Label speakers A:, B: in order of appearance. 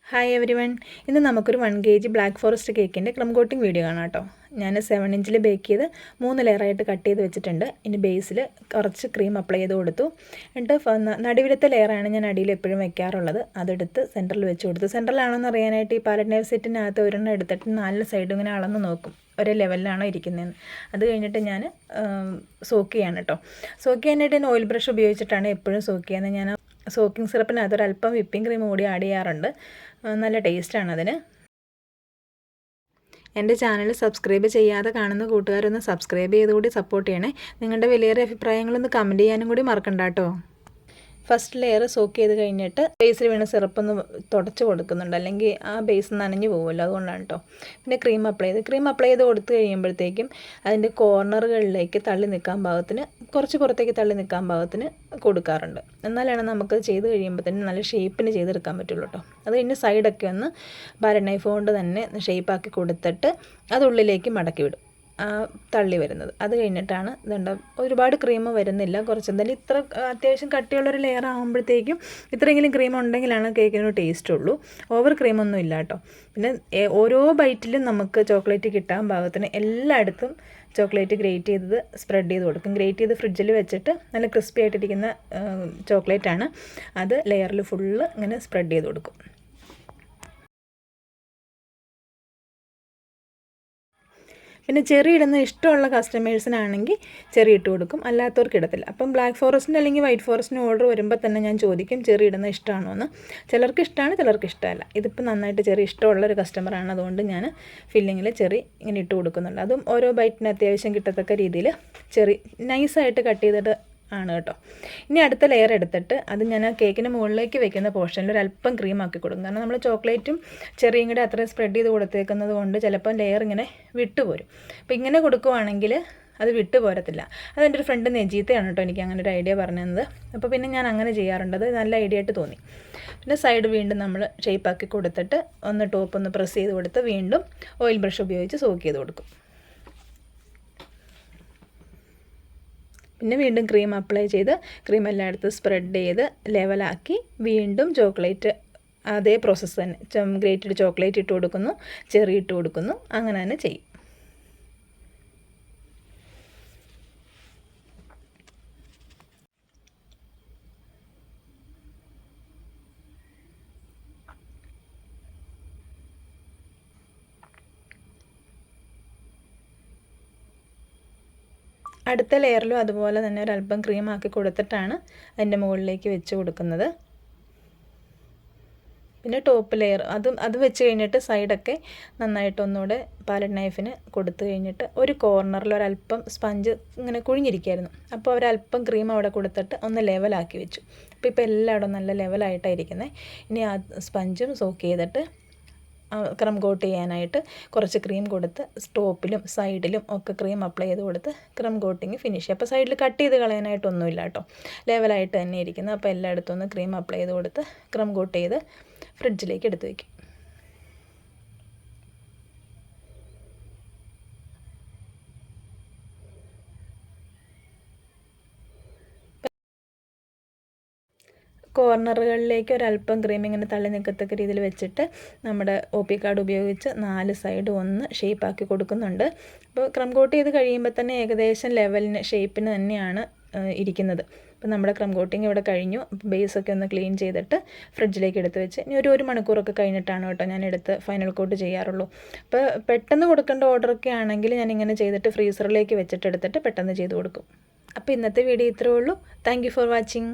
A: Hi every one. ഇന്ന് നമുക്കൊരു 1 kg black forest കേക്കിൻ്റെ ക്രം കോട്ടിംഗ് വീഡിയോ കാണാം കേട്ടോ. ഞാൻ 7 ഇഞ്ചിൽ ബേക്ക് ചെയ്ത് 3 ലെയറായിട്ട് കട്ട് ചെയ്ത് വെച്ചിട്ടുണ്ട്. ഇനി ബേസിൽ കുറച്ച് ക്രീം അപ്ലൈ ചെയ്ത് കൊടുത്തു. എന്നിട്ട് നടുവിലത്തെ ലെയറാണ് ഞാൻ അടിയിൽ എപ്പോഴും വെക്കാറുള്ളത്. അതെടുത്ത് സെൻറ്ററിൽ വെച്ച് കൊടുത്തു. സെൻറ്ററിലാണെന്ന് അറിയാനായിട്ട് ഈ പാലറ്റ് നൈഫ് സെറ്റിനകത്ത് ഒരെണ്ണം എടുത്തിട്ട് 4 സൈഡും ഇങ്ങനെ അളന്ന് നോക്കും ഒരേ ലെവലിലാണോ ഇരിക്കുന്നതെന്ന്. അത് കഴിഞ്ഞിട്ട് ഞാൻ സോക്ക് ചെയ്യാണ് കേട്ടോ. സോക്ക് ചെയ്യാനായിട്ട് ഞാൻ ഓയിൽ ബ്രഷ് ഉപയോഗിച്ചിട്ടാണ് എപ്പോഴും സോക്ക് ചെയ്യുന്നത്. ഞാൻ സോക്കിംഗ് സിറപ്പിനകത്ത് ഒരല്പം വിപ്പിംഗ് ക്രീം കൂടി ആഡ് ചെയ്യാറുണ്ട്. നല്ല ടേസ്റ്റാണ് അതിന്. എൻ്റെ ചാനൽ സബ്സ്ക്രൈബ് ചെയ്യാതെ കാണുന്ന കൂട്ടുകാരൊന്ന് സബ്സ്ക്രൈബ് ചെയ്തുകൂടി സപ്പോർട്ട് ചെയ്യണേ. നിങ്ങളുടെ വിലയേറിയ അഭിപ്രായങ്ങളൊന്ന് കമൻറ്റ് ചെയ്യാനും കൂടി മറക്കണ്ട കേട്ടോ. ഫസ്റ്റ് ലെയർ സോക്ക് ചെയ്ത് കഴിഞ്ഞിട്ട് ബേസിൽ വീണ സിറപ്പൊന്ന് തുടച്ച് കൊടുക്കുന്നുണ്ട്, അല്ലെങ്കിൽ ആ ബേസ് നനഞ്ഞു പോകുമല്ലോ, അതുകൊണ്ടാണ് കേട്ടോ. പിന്നെ ക്രീം അപ്ലൈ ചെയ്ത് കൊടുത്തു കഴിയുമ്പോഴത്തേക്കും അതിൻ്റെ കോർണറുകളിലേക്ക് തള്ളി നിൽക്കാൻ പാകത്തിന്, കുറച്ച് പുറത്തേക്ക് തള്ളി നിൽക്കാൻ പാകത്തിന് കൊടുക്കാറുണ്ട്. എന്നാലാണ് നമുക്ക് ചെയ്ത് കഴിയുമ്പോഴത്തേനും നല്ല ഷേപ്പിന് ചെയ്തെടുക്കാൻ പറ്റുള്ളൂ കേട്ടോ. അത് കഴിഞ്ഞ് സൈഡൊക്കെ ഒന്ന് പാലറ്റ് നൈഫ് കൊണ്ട് തന്നെ ഷേപ്പാക്കി കൊടുത്തിട്ട് അതുള്ളിലേക്ക് മടക്കി വിടും, തള്ളി വരുന്നത്. അത് കഴിഞ്ഞിട്ടാണ് ഇതുണ്ട്. ഒരുപാട് ക്രീം വരുന്നില്ല, കുറച്ച് എന്തായാലും ഇത്ര അത്യാവശ്യം കട്ടിയുള്ളൊരു ലെയർ ആകുമ്പോഴത്തേക്കും ഇത്രയെങ്കിലും ക്രീം ഉണ്ടെങ്കിലാണ് കേക്കിന് ടേസ്റ്റ് ഉള്ളൂ. ഓവർ ക്രീമൊന്നും ഇല്ല കേട്ടോ. പിന്നെ ഓരോ ബൈറ്റിലും നമുക്ക് ചോക്ലേറ്റ് കിട്ടാൻ പാകത്തിന് എല്ലായിടത്തും ചോക്ലേറ്റ് ഗ്രേറ്റ് ചെയ്തത് സ്പ്രെഡ് ചെയ്ത് കൊടുക്കും. ഗ്രേറ്റ് ചെയ്ത് ഫ്രിഡ്ജിൽ വെച്ചിട്ട് നല്ല ക്രിസ്പി ആയിട്ടിരിക്കുന്ന ചോക്ലേറ്റാണ്. അത് ലെയറിൽ ഫുള്ള് ഇങ്ങനെ സ്പ്രെഡ് ചെയ്ത് കൊടുക്കും. പിന്നെ ചെറി ഇടുന്ന ഇഷ്ടമുള്ള കസ്റ്റമേഴ്സിനാണെങ്കിൽ ചെറി ഇട്ട് കൊടുക്കും, അല്ലാത്തവർക്ക് ഇടത്തില്ല. അപ്പം ബ്ലാക്ക് ഫോറസ്റ്റിൻ്റെ അല്ലെങ്കിൽ വൈറ്റ് ഫോറസ്റ്റിന് ഓർഡർ വരുമ്പോൾ തന്നെ ഞാൻ ചോദിക്കും ചെറി ഇടുന്ന ഇഷ്ടമാണോ എന്ന്. ചിലർക്ക് ഇഷ്ടമാണ്, ചിലർക്ക് ഇഷ്ടമല്ല. ഇതിപ്പോൾ നന്നായിട്ട് ചെറി ഇഷ്ടമുള്ളൊരു കസ്റ്റമറാണ്, അതുകൊണ്ട് ഞാൻ ഫില്ലിങ്ങിൽ ചെറി ഇങ്ങനെ ഇട്ട് കൊടുക്കുന്നുണ്ട്. അതും ഓരോ ബൈറ്റിന് അത്യാവശ്യം കിട്ടത്തക്ക രീതിയിൽ ചെറി നൈസായിട്ട് കട്ട് ചെയ്തിട്ട് ആണ് കേട്ടോ. ഇനി അടുത്ത ലെയർ എടുത്തിട്ട് അത് ഞാൻ ആ കേക്കിന് മുകളിലേക്ക് വെക്കുന്ന പോർഷനിൽ ഒരു അല്പം ക്രീം ആക്കി കൊടുക്കും. കാരണം നമ്മൾ ചോക്ലേറ്റും ചെറിയും കൂടെ അത്രയും സ്പ്രെഡ് ചെയ്ത് കൊടുത്തേക്കുന്നത് കൊണ്ട് ചിലപ്പോൾ ലെയർ ഇങ്ങനെ വിട്ടുപോരും. അപ്പോൾ ഇങ്ങനെ കൊടുക്കുവാണെങ്കിൽ അത് വിട്ടു പോരത്തില്ല. അതെൻ്റെ ഒരു ഫ്രണ്ട് നെജീത്തയാണ് കേട്ടോ എനിക്ക് അങ്ങനെ ഒരു ഐഡിയ പറഞ്ഞു തന്നത്. അപ്പോൾ പിന്നെ ഞാൻ അങ്ങനെ ചെയ്യാറുണ്ട്, അത് നല്ല ഐഡിയ ആയിട്ട് തോന്നി. പിന്നെ സൈഡ് വീണ്ടും നമ്മൾ ഷേപ്പാക്കി കൊടുത്തിട്ട് ഒന്ന് ടോപ്പ് ഒന്ന് പ്രസ് ചെയ്ത് കൊടുത്ത് വീണ്ടും ഓയിൽ ബ്രഷ് ഉപയോഗിച്ച് സോക്ക് ചെയ്ത് കൊടുക്കും. പിന്നെ വീണ്ടും ക്രീം അപ്ലൈ ചെയ്ത് ക്രീം എല്ലായിടത്തും സ്പ്രെഡ് ചെയ്ത് ലെവലാക്കി വീണ്ടും ചോക്ലേറ്റ് അതേ പ്രോസസ്സ് തന്നെ, ഗ്രേറ്റഡ് ചോക്ലേറ്റ് ഇട്ട് കൊടുക്കുന്നു, ചെറി ഇട്ട് കൊടുക്കുന്നു, അങ്ങനെ തന്നെ ചെയ്യും. അടുത്ത ലെയറിലും അതുപോലെ തന്നെ ഒരല്പം ക്രീം ആക്കി കൊടുത്തിട്ടാണ് അതിൻ്റെ മുകളിലേക്ക് വെച്ച് കൊടുക്കുന്നത്. പിന്നെ ടോപ്പ് ലെയർ അത് വെച്ച് കഴിഞ്ഞിട്ട് സൈഡൊക്കെ നന്നായിട്ട് ഒന്നുകൂടെ പാലറ്റ് നൈഫിന് കൊടുത്തു കഴിഞ്ഞിട്ട് ഒരു കോർണറിൽ ഒരല്പം സ്പഞ്ച് ഇങ്ങനെ കുഴിഞ്ഞിരിക്കുകയായിരുന്നു, അപ്പോൾ ഒരല്പം ക്രീം അവിടെ കൊടുത്തിട്ട് ഒന്ന് ലെവലാക്കി വെച്ചു. ഇപ്പോൾ എല്ലായിടും നല്ല ലെവലായിട്ടായിരിക്കുന്നത്. ഇനി ആ സ്പഞ്ചും സോക്ക് ചെയ്തിട്ട് ക്രം കോട്ട് ചെയ്യാനായിട്ട് കുറച്ച് ക്രീം കൊടുത്ത് ടോപ്പിലും സൈഡിലും ഒക്കെ ക്രീം അപ്ലൈ ചെയ്ത് കൊടുത്ത് ക്രം കോട്ടിങ് ഫിനിഷ് ചെയ്യുക. അപ്പോൾ സൈഡിൽ കട്ട് ചെയ്ത് കളയാനായിട്ടൊന്നുമില്ല കേട്ടോ, ലെവലായിട്ട് തന്നെ ഇരിക്കുന്നത്. അപ്പോൾ എല്ലായിടത്തും ഒന്ന് ക്രീം അപ്ലൈ ചെയ്ത് കൊടുത്ത് ക്രം കോട്ട് ചെയ്ത് ഫ്രിഡ്ജിലേക്ക് എടുത്ത് വയ്ക്കും. കോർണറുകളിലേക്ക് ഒരല്പം ക്രീം ഇങ്ങനെ തള്ളി നിൽക്കത്തക്ക രീതിയിൽ വെച്ചിട്ട് നമ്മുടെ OP കാർഡ് ഉപയോഗിച്ച് 4 സൈഡ് ഒന്ന് ഷേപ്പാക്കി കൊടുക്കുന്നുണ്ട്. അപ്പോൾ ക്രം കോട്ട് ചെയ്ത് കഴിയുമ്പോൾ തന്നെ ഏകദേശം ലെവലിന് ഷേപ്പിന് തന്നെയാണ് ഇരിക്കുന്നത്. അപ്പോൾ നമ്മുടെ ക്രം കോട്ടിങ് ഇവിടെ കഴിഞ്ഞു. ബേസൊക്കെ ഒന്ന് ക്ലീൻ ചെയ്തിട്ട് ഫ്രിഡ്ജിലേക്ക് എടുത്ത് വെച്ച് ഇനി ഒരു മണിക്കൂറൊക്കെ കഴിഞ്ഞിട്ടാണ് കേട്ടോ ഞാൻ എടുത്ത് ഫൈനൽ കോട്ട് ചെയ്യാറുള്ളൂ. അപ്പോൾ പെട്ടെന്ന് കൊടുക്കേണ്ട ഓർഡറൊക്കെ ആണെങ്കിൽ ഞാൻ ഇങ്ങനെ ചെയ്തിട്ട് ഫ്രീസറിലേക്ക് വെച്ചിട്ട് എടുത്തിട്ട് പെട്ടെന്ന് ചെയ്ത് കൊടുക്കും. അപ്പോൾ ഇന്നത്തെ വീഡിയോ ഇത്രയേ ഉള്ളൂ. Thank you for watching.